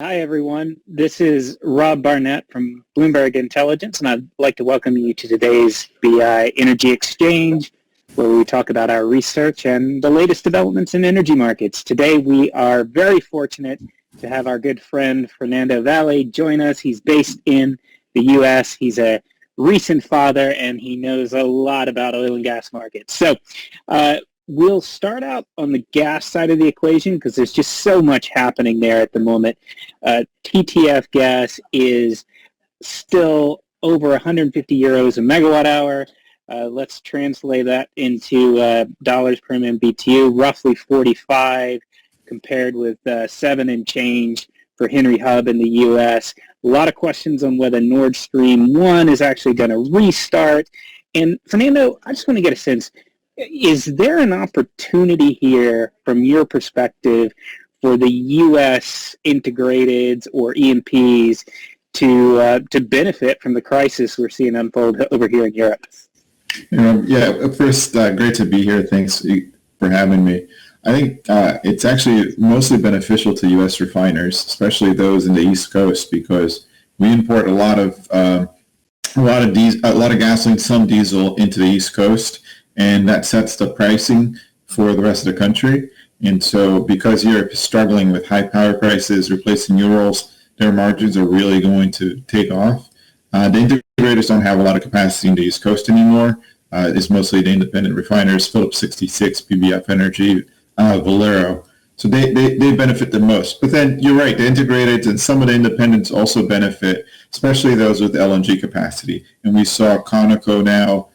Hi, everyone. This is Rob Barnett from Bloomberg Intelligence, and I'd like to welcome you to today's BI Energy Exchange, where we talk about our research and the latest developments in energy markets. Today, we are very fortunate to have our good friend Fernando Valle join us. He's based in the U.S. He's a recent father, and he knows a lot about oil and gas markets. So, we'll start out on the gas side of the equation because there's just so much happening there at the moment. TTF gas is still over 150 euros a megawatt hour. Let's translate that into dollars per MMBTU, roughly 45 compared with 7 and change for Henry Hub in the U.S. A lot of questions on whether Nord Stream 1 is actually going to restart. And Fernando, I just want to get a sense, is there an opportunity here from your perspective for the U.S. integrateds or E&Ps to benefit from the crisis we're seeing unfold over here in Europe? First, great to be here. Thanks for having me. I think it's actually mostly beneficial to U.S. refiners, especially those in the East Coast, because we import a lot of gasoline, some diesel into the East Coast, and that sets the pricing for the rest of the country. And so because Europe is struggling with high power prices, replacing Urals, their margins are really going to take off. The integrators don't have a lot of capacity in the East Coast anymore. It's mostly the independent refiners, Phillips 66, PBF Energy, Valero. So they benefit the most. But then you're right, the integrateds and some of the independents also benefit, especially those with LNG capacity. And we saw Conoco now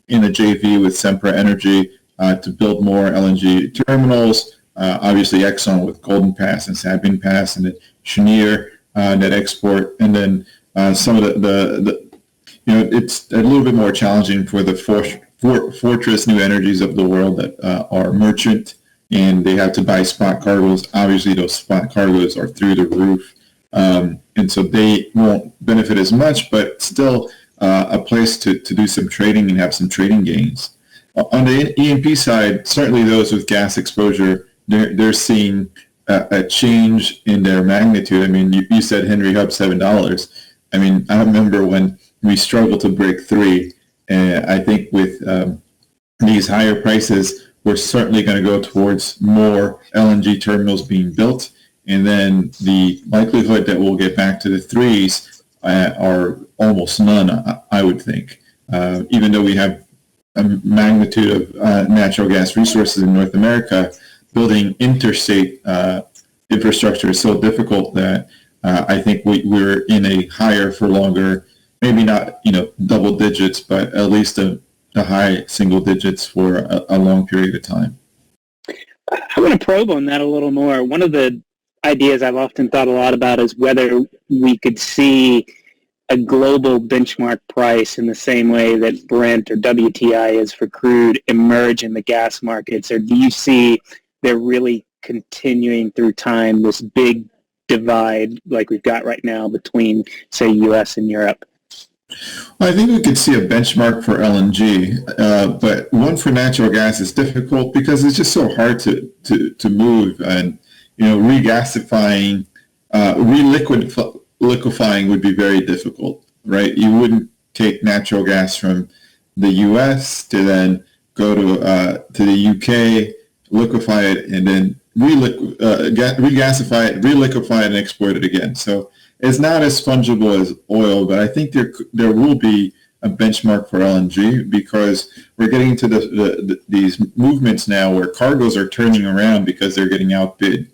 in a JV with Sempra Energy to build more LNG terminals. Obviously Exxon with Golden Pass and Sabine Pass, and then Cheniere Net Export, and then some of it's a little bit more challenging for the Fortress New Energies of the world that are merchant, and they have to buy spot cargoes. Obviously those spot cargoes are through the roof, and so they won't benefit as much, but still a place to do some trading and have some trading gains. On the E&P side, certainly those with gas exposure, they're seeing a change in their magnitude. I mean, you said Henry Hub $7. I mean, I remember when we struggled to break 3, and I think with these higher prices, we're certainly going to go towards more LNG terminals being built, and then the likelihood that we'll get back to the 3s are almost none, I would think. Even though we have a magnitude of natural gas resources in North America, building interstate infrastructure is so difficult that I think we're in a higher for longer, maybe not double digits, but at least the high single digits for a long period of time. I want to probe on that a little more. One of the ideas I've often thought a lot about is whether we could see a global benchmark price in the same way that Brent or WTI is for crude emerge in the gas markets, or do you see they're really continuing through time this big divide like we've got right now between, say, U.S. and Europe? Well, I think we could see a benchmark for LNG, but one for natural gas is difficult because it's just so hard to move, and regasifying, liquefying would be very difficult, right? You wouldn't take natural gas from the U.S. to then go to the UK, liquefy it, and then regasify it, reliquefy it, and export it again. So it's not as fungible as oil, but I think there will be a benchmark for LNG because we're getting into these movements now where cargoes are turning around because they're getting outbid.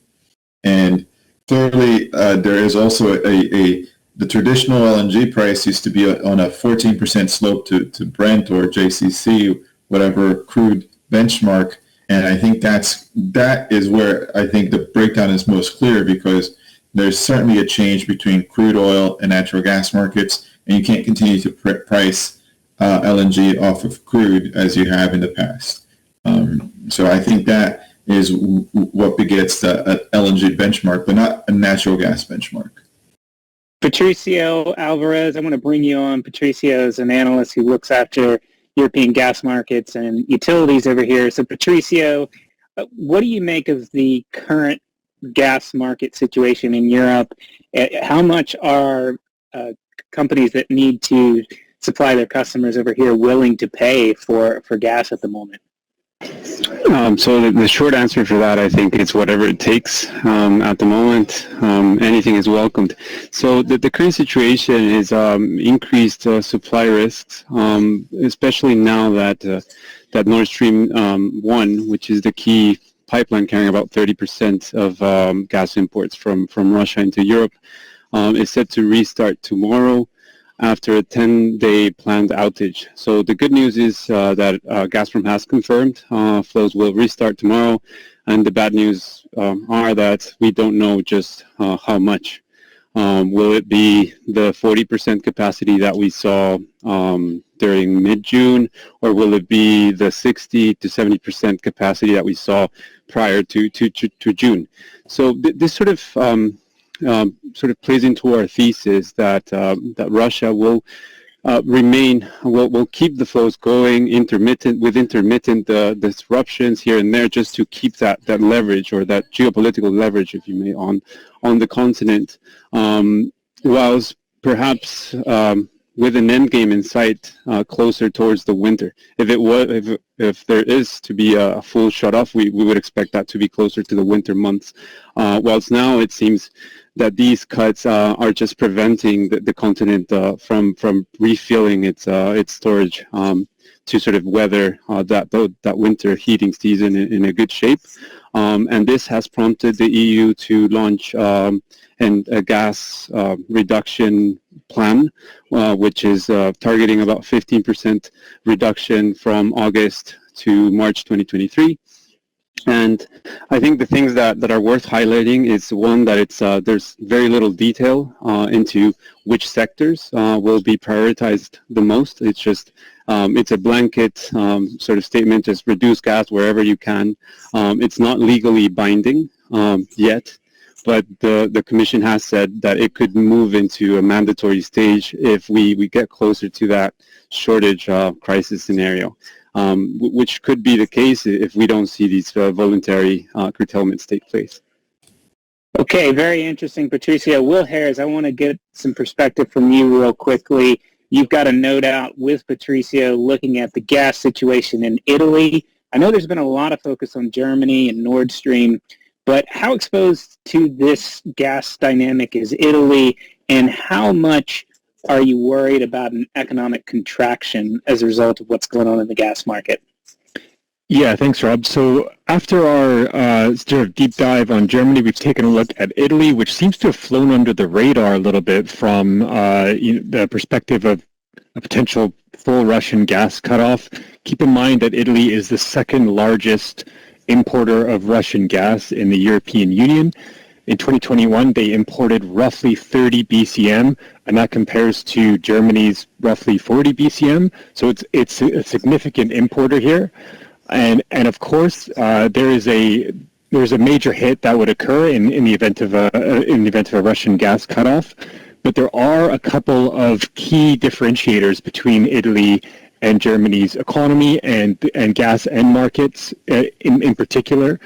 And thirdly, there is also the traditional LNG price used to be on a 14% slope to Brent or JCC, whatever crude benchmark. And I think that is where I think the breakdown is most clear, because there's certainly a change between crude oil and natural gas markets, and you can't continue to price LNG off of crude as you have in the past. So I think that is what begets the LNG benchmark, but not a natural gas benchmark. Patricio Alvarez, I want to bring you on. Patricio is an analyst who looks after European gas markets and utilities over here. So Patricio, what do you make of the current gas market situation in Europe, how much are companies that need to supply their customers over here willing to pay for gas at the moment? So the short answer for that, I think, is whatever it takes at the moment. Anything is welcomed. So the current situation is increased supply risks, especially now that Nord Stream 1, which is the key pipeline carrying about 30% of gas imports from Russia into Europe, is set to restart tomorrow after a 10-day planned outage. So the good news is that Gazprom has confirmed flows will restart tomorrow, and the bad news are that we don't know just how much. Will it be the 40% capacity that we saw during mid-June, or will it be the 60 to 70% capacity that we saw prior to June? So this sort of plays into our thesis that Russia will will keep the flows going with intermittent disruptions here and there, just to keep that leverage, or that geopolitical leverage, if you may, on the continent, whilst perhaps with an end game in sight closer towards the winter. If there is to be a full shut off, we would expect that to be closer to the winter months. Whilst now it seems that these cuts are just preventing the continent from refilling its storage to sort of weather that winter heating season in a good shape. And this has prompted the EU to launch a gas reduction plan, which is targeting about 15% reduction from August to March 2023. And I think the things that are worth highlighting is, one, that there's very little detail into which sectors will be prioritized the most. It's just it's a blanket sort of statement, just reduce gas wherever you can. It's not legally binding yet, but the Commission has said that it could move into a mandatory stage if we get closer to that shortage crisis scenario. Which could be the case if we don't see these voluntary curtailments take place. Okay, very interesting, Patricio. Will Hares, I want to get some perspective from you real quickly. You've got a note out with Patricio looking at the gas situation in Italy. I know there's been a lot of focus on Germany and Nord Stream, but how exposed to this gas dynamic is Italy, and how much are you worried about an economic contraction as a result of what's going on in the gas market? Yeah, thanks, Rob. So after our sort of deep dive on Germany, we've taken a look at Italy, which seems to have flown under the radar a little bit from the perspective of a potential full Russian gas cutoff. Keep in mind that Italy is the second largest importer of Russian gas in the European Union. In 2021, they imported roughly 30 BCM, and that compares to Germany's roughly 40 BCM. So it's a significant importer here, and of course there's a major hit that would occur in the event of a Russian gas cutoff. But there are a couple of key differentiators between Italy and Germany's economy and gas end markets in particular.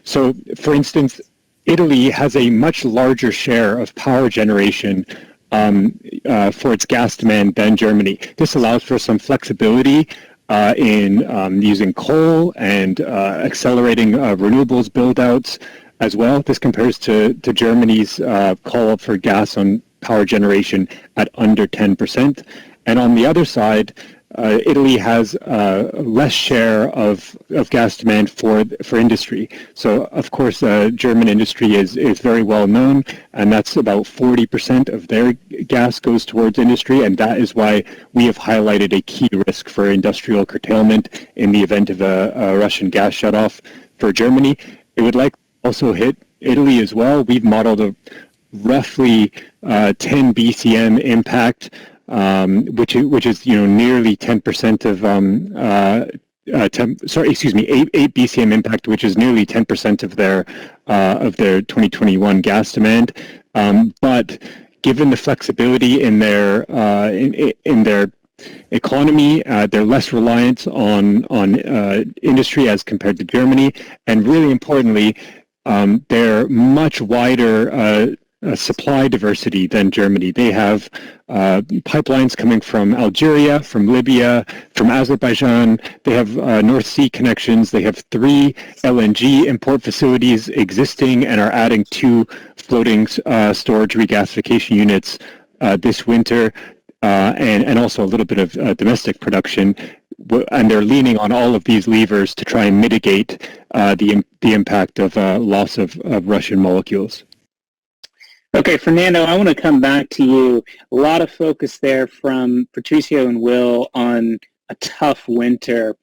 So, for instance, Italy has a much larger share of power generation for its gas demand than Germany. This allows for some flexibility in using coal and accelerating renewables build-outs as well. This compares to Germany's call for gas on power generation at under 10%. And on the other side, Italy has less share of gas demand for industry. So, of course, German industry is very well known, and that's about 40% of their gas goes towards industry, and that is why we have highlighted a key risk for industrial curtailment in the event of a Russian gas shutoff for Germany. It would also hit Italy as well. We've modeled a roughly 10 BCM impact, which is nearly 10% of 8 BCM impact, which is nearly 10% of their 2021 gas demand. But given the flexibility in their economy, they're less reliant on industry as compared to Germany, and really importantly, they're much wider supply diversity than Germany. They have pipelines coming from Algeria, from Libya, from Azerbaijan. They have North Sea connections. They have 3 LNG import facilities existing and are adding 2 floating storage regasification units this winter, and also a little bit of domestic production. And they're leaning on all of these levers to try and mitigate the impact of loss of Russian molecules. Okay, Fernando, I want to come back to you. A lot of focus there from Patricio and Will on a tough winter.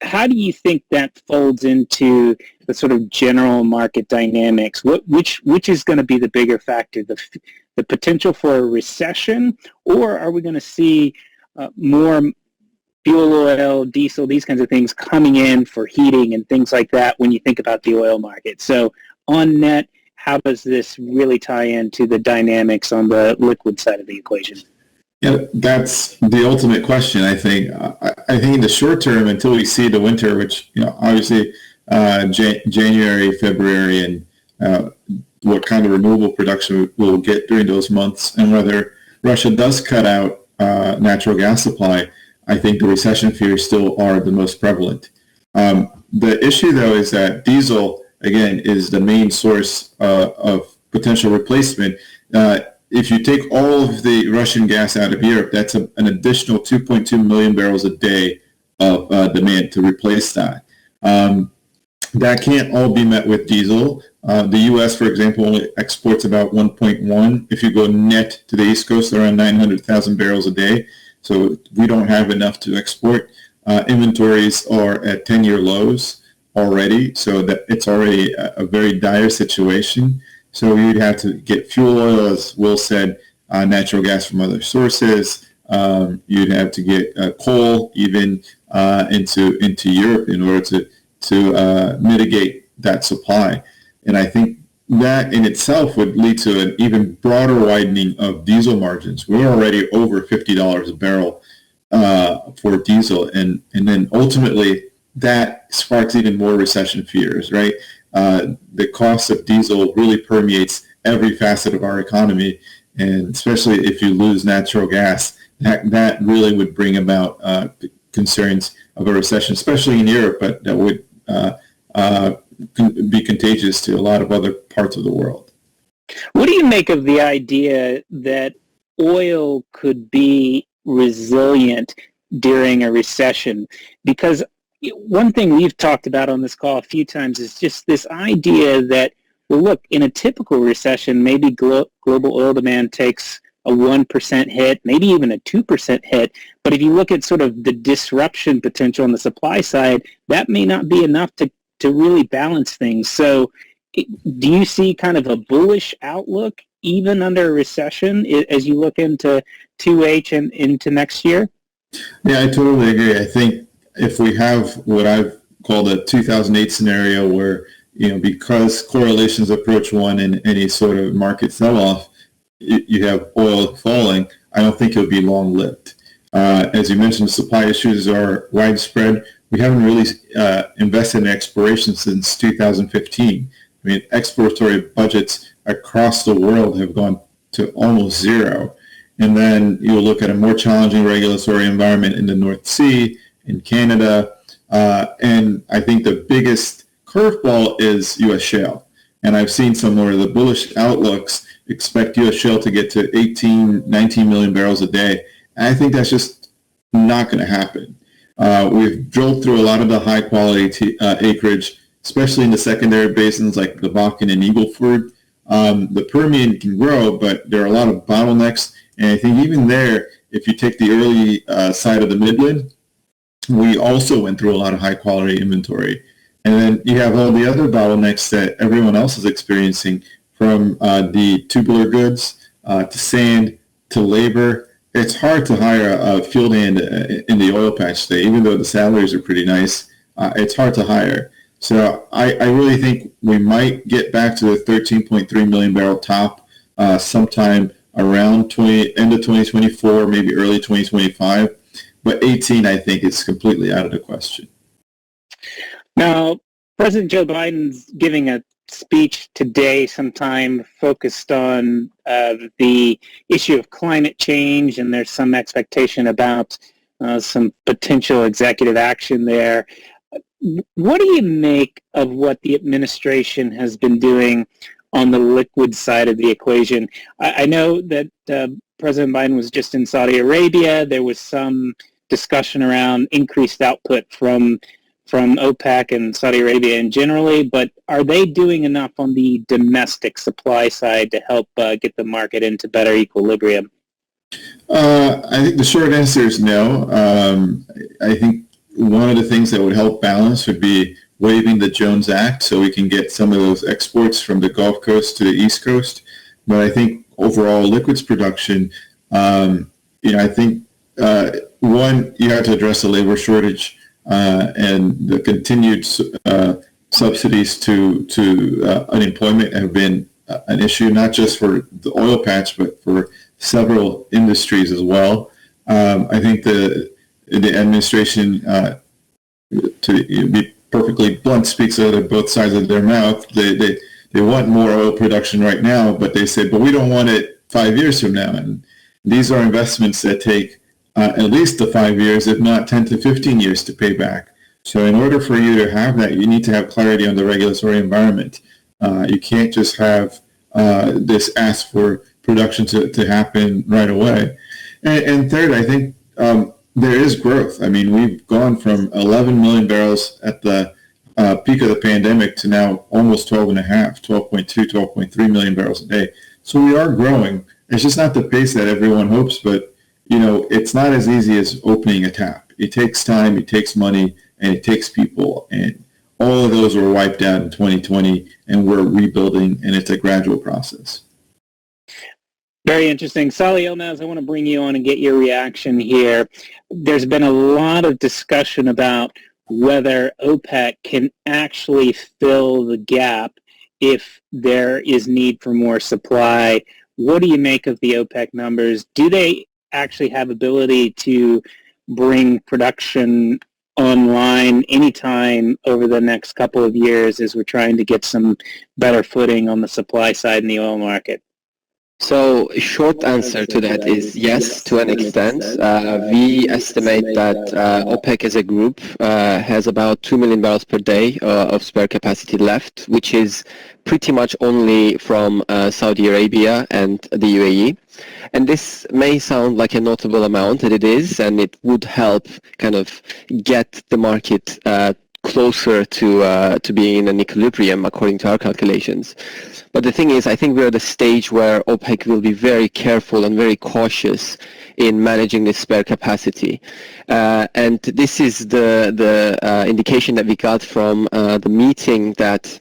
How do you think that folds into the sort of general market dynamics? Which is going to be the bigger factor, the potential for a recession, or are we going to see more fuel oil, diesel, these kinds of things coming in for heating and things like that when you think about the oil market? So on net, how does this really tie into the dynamics on the liquid side of the equation? Yeah, that's the ultimate question, I think. I think in the short term, until we see the winter, which, obviously January, February, and what kind of renewable production we'll get during those months, and whether Russia does cut out natural gas supply, I think the recession fears still are the most prevalent. The issue, though, is that diesel, again, is the main source of potential replacement. If you take all of the Russian gas out of Europe, that's an additional 2.2 million barrels a day of demand to replace that. That can't all be met with diesel. The U.S., for example, only exports about 1.1. If you go net to the East Coast, around 900,000 barrels a day. So we don't have enough to export. Inventories are at 10-year lows already, so that it's already a very dire situation. So you'd have to get fuel oil, as Will said, natural gas from other sources. You'd have to get coal even into Europe in order to mitigate that supply. And I think that in itself would lead to an even broader widening of diesel margins. We're already over $50 a barrel for diesel, and then ultimately that sparks even more recession fears, right? The cost of diesel really permeates every facet of our economy, and especially if you lose natural gas, that really would bring about concerns of a recession, especially in Europe, but that would be contagious to a lot of other parts of the world. What do you make of the idea that oil could be resilient during a recession? Because one thing we've talked about on this call a few times is just this idea that, well, look, in a typical recession, maybe global oil demand takes a 1% hit, maybe even a 2% hit. But if you look at sort of the disruption potential on the supply side, that may not be enough to really balance things. So do you see kind of a bullish outlook even under a recession as you look into 2H and into next year? Yeah, I totally agree. I think if we have what I've called a 2008 scenario where, because correlations approach 1 in any sort of market sell-off, you have oil falling, I don't think it'll be long-lived. As you mentioned, the supply issues are widespread. We haven't really invested in exploration since 2015. I mean, exploratory budgets across the world have gone to almost zero. And then you'll look at a more challenging regulatory environment in the North Sea, in Canada, and I think the biggest curveball is U.S. shale. And I've seen some of the bullish outlooks expect U.S. shale to get to 18, 19 million barrels a day. And I think that's just not going to happen. We've drilled through a lot of the high-quality acreage, especially in the secondary basins like the Bakken and Eagle Ford. The Permian can grow, but there are a lot of bottlenecks. And I think even there, if you take the early side of the Midland, we also went through a lot of high-quality inventory. And then you have all the other bottlenecks that everyone else is experiencing, from the tubular goods to sand to labor. It's hard to hire a field hand in the oil patch today, even though the salaries are pretty nice. It's hard to hire. So I really think we might get back to the 13.3 million barrel top sometime around end of 2024, maybe early 2025. But 18, I think, is completely out of the question. Now, President Joe Biden's giving a speech today sometime focused on the issue of climate change, and there's some expectation about some potential executive action there. What do you make of what the administration has been doing on the liquid side of the equation? I know that President Biden was just in Saudi Arabia. There was some discussion around increased output from OPEC and Saudi Arabia in generally, but are they doing enough on the domestic supply side to help get the market into better equilibrium? I think the short answer is no. I think one of the things that would help balance would be waiving the Jones Act so we can get some of those exports from the Gulf Coast to the East Coast. But I think overall liquids production, I think one, you have to address the labor shortage and the continued subsidies to unemployment have been an issue, not just for the oil patch, but for several industries as well. I think the administration, to be perfectly blunt, speaks out of both sides of their mouth. They want more oil production right now, but they say, but we don't want it 5 years from now. And these are investments that take at least the 5 years, if not 10 to 15 years to pay back. So in order for you to have that, you need to have clarity on the regulatory environment. You can't just have this ask for production to happen right away. And third, I think there is growth. I mean, we've gone from 11 million barrels at the peak of the pandemic to now almost 12.2, 12.3 million barrels a day. So we are growing. It's just not the pace that everyone hopes, but it's not as easy as opening a tap. It takes time, it takes money, and it takes people. And all of those were wiped out in 2020, and we're rebuilding, and it's a gradual process. Very interesting. Salih, Yilmaz, I want to bring you on and get your reaction here. There's been a lot of discussion about whether OPEC can actually fill the gap if there is need for more supply. What do you make of the OPEC numbers? Do they actually have ability to bring production online anytime over the next couple of years as we're trying to get some better footing on the supply side in the oil market? So short answer to that is yes, to an extent. We estimate that OPEC as a group has about 2 million barrels per day of spare capacity left, which is pretty much only from Saudi Arabia and the UAE. And this may sound like a notable amount, and it is, and it would help kind of get the market closer to being in an equilibrium according to our calculations. But the thing is, I think we're at a stage where OPEC will be very careful and very cautious in managing this spare capacity. And this is the indication that we got from the meeting that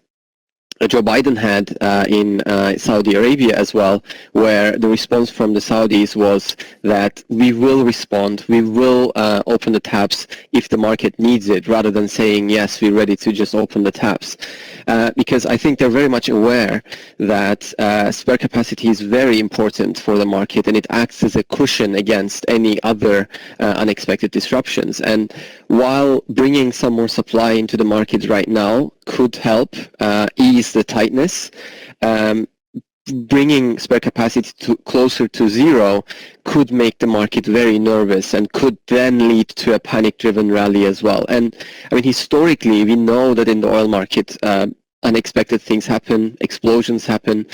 Joe Biden had in Saudi Arabia as well, where the response from the Saudis was that we will respond, we will open the taps if the market needs it, rather than saying, yes, we're ready to just open the taps. Because I think they're very much aware that spare capacity is very important for the market, and it acts as a cushion against any other unexpected disruptions. And while bringing some more supply into the market right now could help ease the tightness, bringing spare capacity closer to zero could make the market very nervous and could then lead to a panic-driven rally as well. And I mean, historically, we know that in the oil market, unexpected things happen, explosions happen,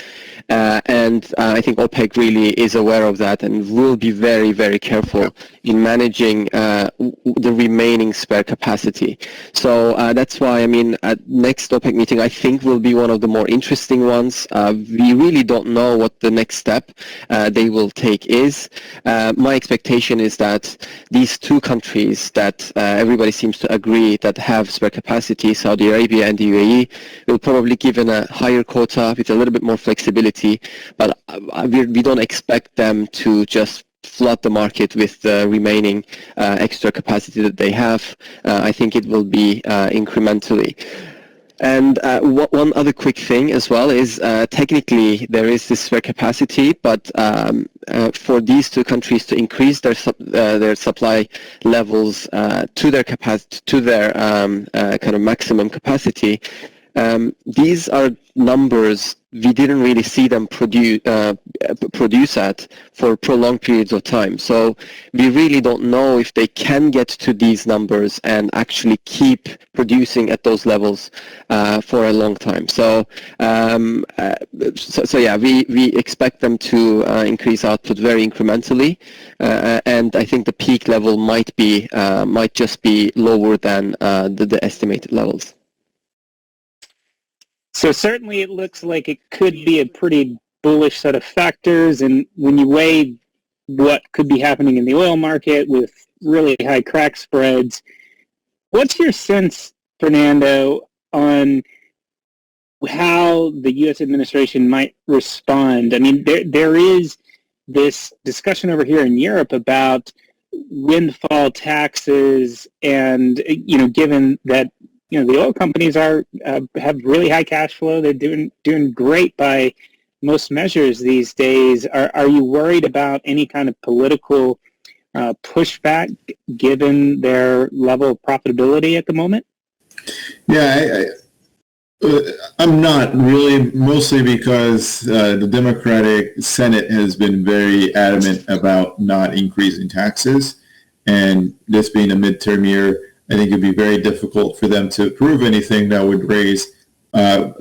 and I think OPEC really is aware of that and will be very, very careful in managing the remaining spare capacity. So that's why, I mean, at next OPEC meeting, I think will be one of the more interesting ones. We really don't know what the next step they will take is. My expectation is that these two countries that everybody seems to agree that have spare capacity, Saudi Arabia and the UAE, will probably given a higher quota with a little bit more flexibility, but we don't expect them to just flood the market with the remaining extra capacity that they have. I think it will be incrementally. And one other quick thing as well is technically there is this spare capacity, but for these two countries to increase their supply levels to their capacity, to their kind of maximum capacity, These are numbers we didn't really see them produce at for prolonged periods of time. So we really don't know if they can get to these numbers and actually keep producing at those levels for a long time. So yeah, we expect them to increase output very incrementally, and I think the peak level might just be lower than the estimated levels. So certainly it looks like it could be a pretty bullish set of factors, and when you weigh what could be happening in the oil market with really high crack spreads, what's your sense, Fernando, on how the U.S. administration might respond? I mean, there is this discussion over here in Europe about windfall taxes, and given that the oil companies have really high cash flow, they're doing great by most measures these days. Are you worried about any kind of political pushback given their level of profitability at the moment? Yeah, I'm not really, mostly because the Democratic Senate has been very adamant about not increasing taxes, and this being a midterm year, I think it'd be very difficult for them to approve anything that would raise a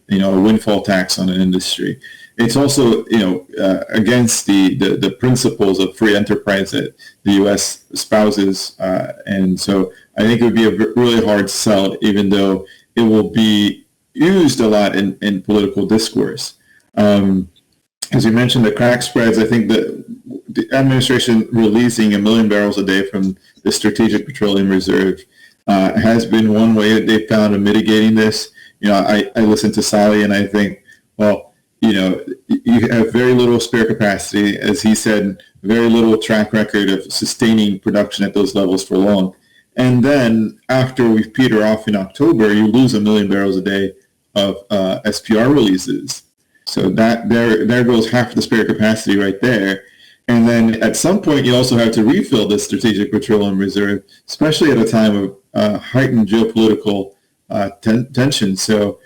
windfall tax on an industry. It's also against the principles of free enterprise that the U.S. espouses, and so I think it would be a really hard sell, even though it will be used a lot in political discourse. As you mentioned, the crack spreads, I think the administration releasing 1 million barrels a day from the Strategic Petroleum Reserve has been one way that they found of mitigating this. I listen to Salih and I think, well, you have very little spare capacity, as he said, very little track record of sustaining production at those levels for long. And then after we peter off in October, you lose 1 million barrels a day of SPR releases. So that there goes half the spare capacity right there. And then at some point, you also have to refill the Strategic Petroleum Reserve, especially at a time of heightened geopolitical tension. So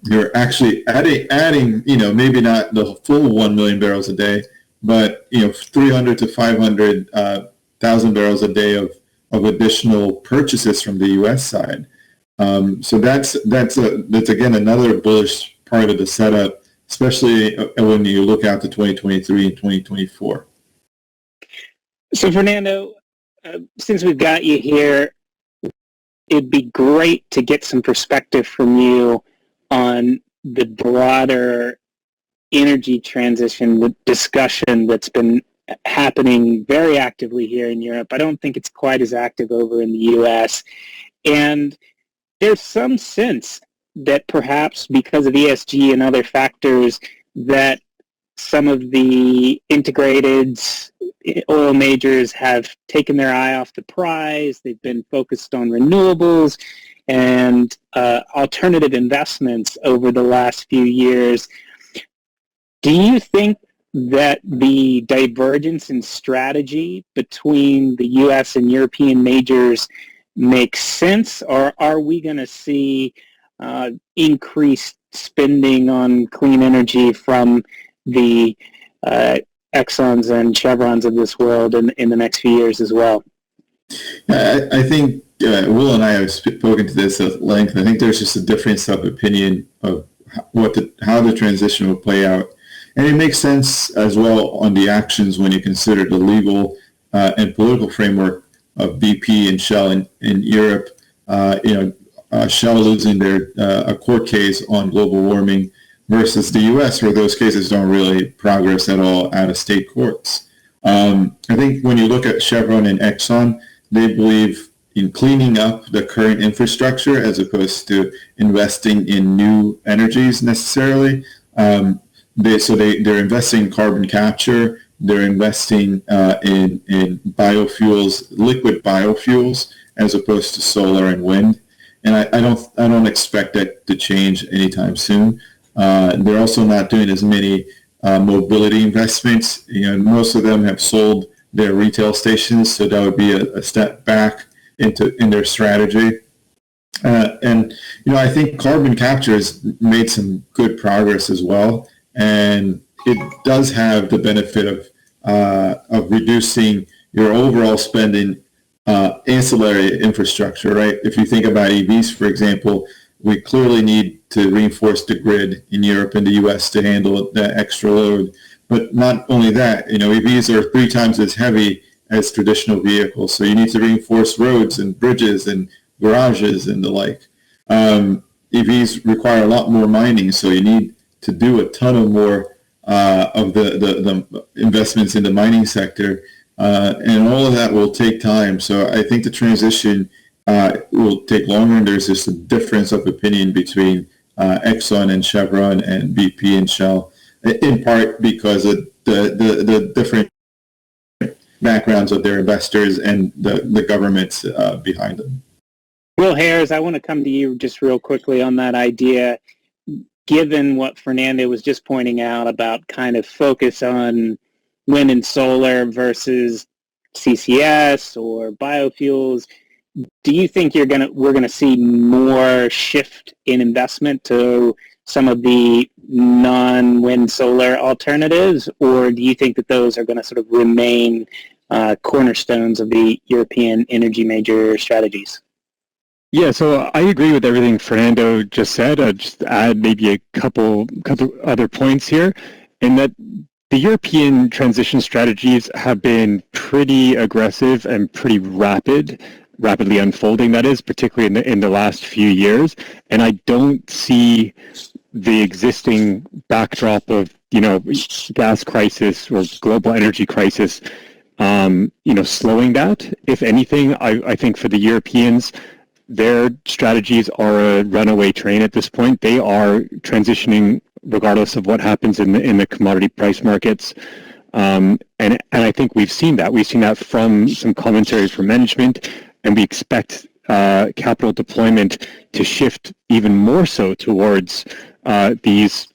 you're actually adding, maybe not the full 1 million barrels a day, but 300 to 500,000 barrels a day of additional purchases from the U.S. side. So that's again another bullish part of the setup, especially when you look out to 2023 and 2024. So Fernando, since we've got you here, it'd be great to get some perspective from you on the broader energy transition discussion that's been happening very actively here in Europe. I don't think it's quite as active over in the U.S. And there's some sense that perhaps because of ESG and other factors that some of the integrated oil majors have taken their eye off the prize. They've been focused on renewables and alternative investments over the last few years. Do you think that the divergence in strategy between the U.S. and European majors makes sense, or are we going to see increased spending on clean energy from the Exxons and Chevrons of this world in the next few years as well? I think Will and I have spoken to this at length. I think there's just a difference of opinion of how the transition will play out. And it makes sense as well on the actions when you consider the legal and political framework of BP and Shell in Europe. Shell losing a court case on global warming versus the U.S., where those cases don't really progress at all out of state courts. I think when you look at Chevron and Exxon, they believe in cleaning up the current infrastructure as opposed to investing in new energies necessarily. They're investing in carbon capture. They're investing in biofuels, liquid biofuels, as opposed to solar and wind. And I don't expect that to change anytime soon. They're also not doing as many mobility investments. Most of them have sold their retail stations, so that would be a step back in their strategy. And, I think carbon capture has made some good progress as well. And it does have the benefit of reducing your overall spending ancillary infrastructure, right? If you think about EVs, for example, we clearly need to reinforce the grid in Europe and the US to handle that extra load. But not only that, EVs are 3 times as heavy as traditional vehicles. So you need to reinforce roads and bridges and garages and the like. EVs require a lot more mining, so you need to do a ton of more of the investments in the mining sector. And all of that will take time. So I think the transition will take longer, and there's just a difference of opinion between Exxon and Chevron and BP and Shell, in part because of the different backgrounds of their investors and the governments behind them. Will Hares, I want to come to you just real quickly on that idea. Given what Fernando was just pointing out about kind of focus on wind and solar versus CCS or biofuels, do you think we're going to see more shift in investment to some of the non-wind solar alternatives, or do you think that those are going to sort of remain cornerstones of the European energy major strategies? Yeah, so I agree with everything Fernando just said. I'd just add maybe a couple other points here, in that the European transition strategies have been pretty aggressive and pretty rapidly unfolding, that is, particularly in the last few years. And I don't see the existing backdrop of, gas crisis or global energy crisis, slowing that. If anything, I think for the Europeans, their strategies are a runaway train at this point. They are transitioning regardless of what happens in the commodity price markets. And I think we've seen that. We've seen that from some commentary from management, and we expect capital deployment to shift even more so towards these,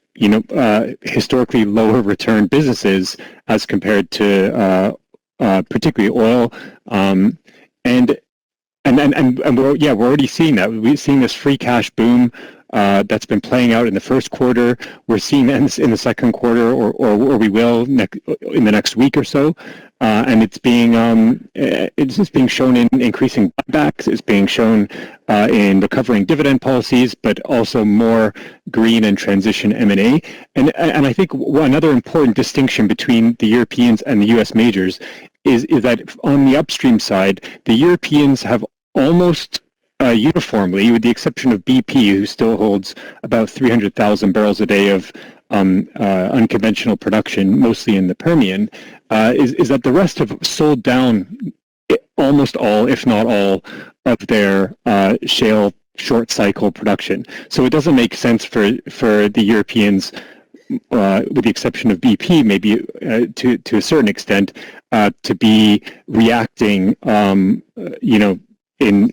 historically lower return businesses as compared to particularly oil. And we're already seeing that. We've seen this free cash boom that's been playing out in the first quarter. We're seeing that in the second quarter, or we will in the next week or so. And it's just being shown in increasing buybacks. It's being shown in recovering dividend policies, but also more green and transition M&A. And I think another important distinction between the Europeans and the U.S. majors is that on the upstream side, the Europeans have almost uniformly, with the exception of BP, who still holds about 300,000 barrels a day of unconventional production, mostly in the Permian, is that the rest have sold down almost all, if not all, of their shale short cycle production. So it doesn't make sense for the Europeans, with the exception of BP, maybe to a certain extent, to be reacting,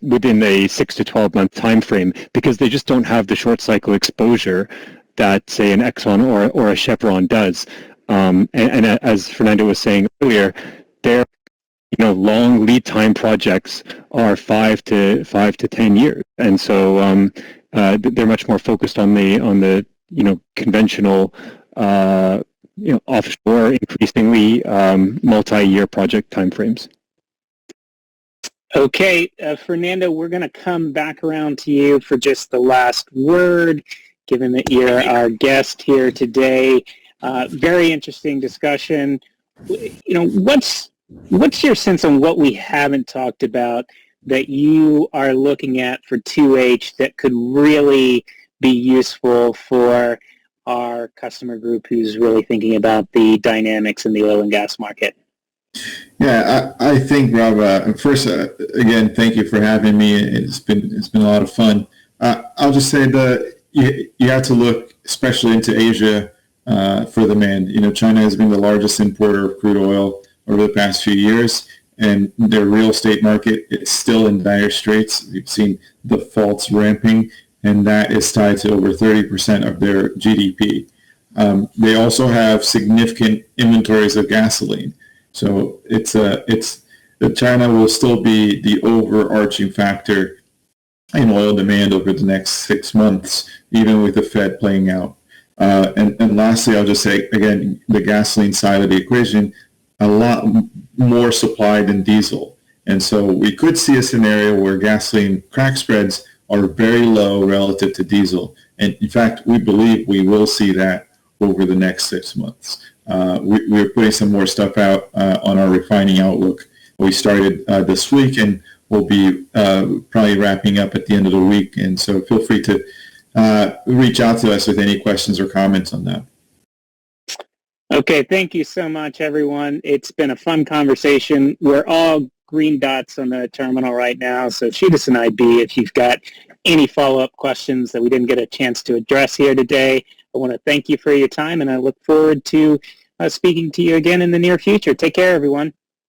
within a 6 to 12 month time frame, because they just don't have the short cycle exposure that, say, an Exxon or a Chevron does. And as Fernando was saying earlier, their long lead time projects are 5 to 10 years, and so they're much more focused on the conventional offshore, increasingly multi-year project timeframes. Okay, Fernando, we're going to come back around to you for just the last word, given that you're our guest here today. Very interesting discussion. What's your sense on what we haven't talked about that you are looking at for 2H that could really be useful for our customer group who's really thinking about the dynamics in the oil and gas market? Yeah, I think, Rob, first, again, thank you for having me. It's been a lot of fun. I'll just say that you have to look especially into Asia for demand. China has been the largest importer of crude oil over the past few years, and their real estate market is still in dire straits. We've seen defaults ramping, and that is tied to over 30% of their GDP. They also have significant inventories of gasoline. So China will still be the overarching factor in oil demand over the next 6 months, even with the Fed playing out. And lastly, I'll just say, again, the gasoline side of the equation, a lot more supply than diesel. And so we could see a scenario where gasoline crack spreads are very low relative to diesel. And in fact, we believe we will see that over the next 6 months. We're putting some more stuff out on our refining outlook. We started this week, and we'll be probably wrapping up at the end of the week. And so feel free to reach out to us with any questions or comments on that. Okay, thank you so much, everyone. It's been a fun conversation. We're all green dots on the terminal right now, so shoot us an IB if you've got any follow-up questions that we didn't get a chance to address here today. I want to thank you for your time, and I look forward to speaking to you again in the near future. Take care, everyone.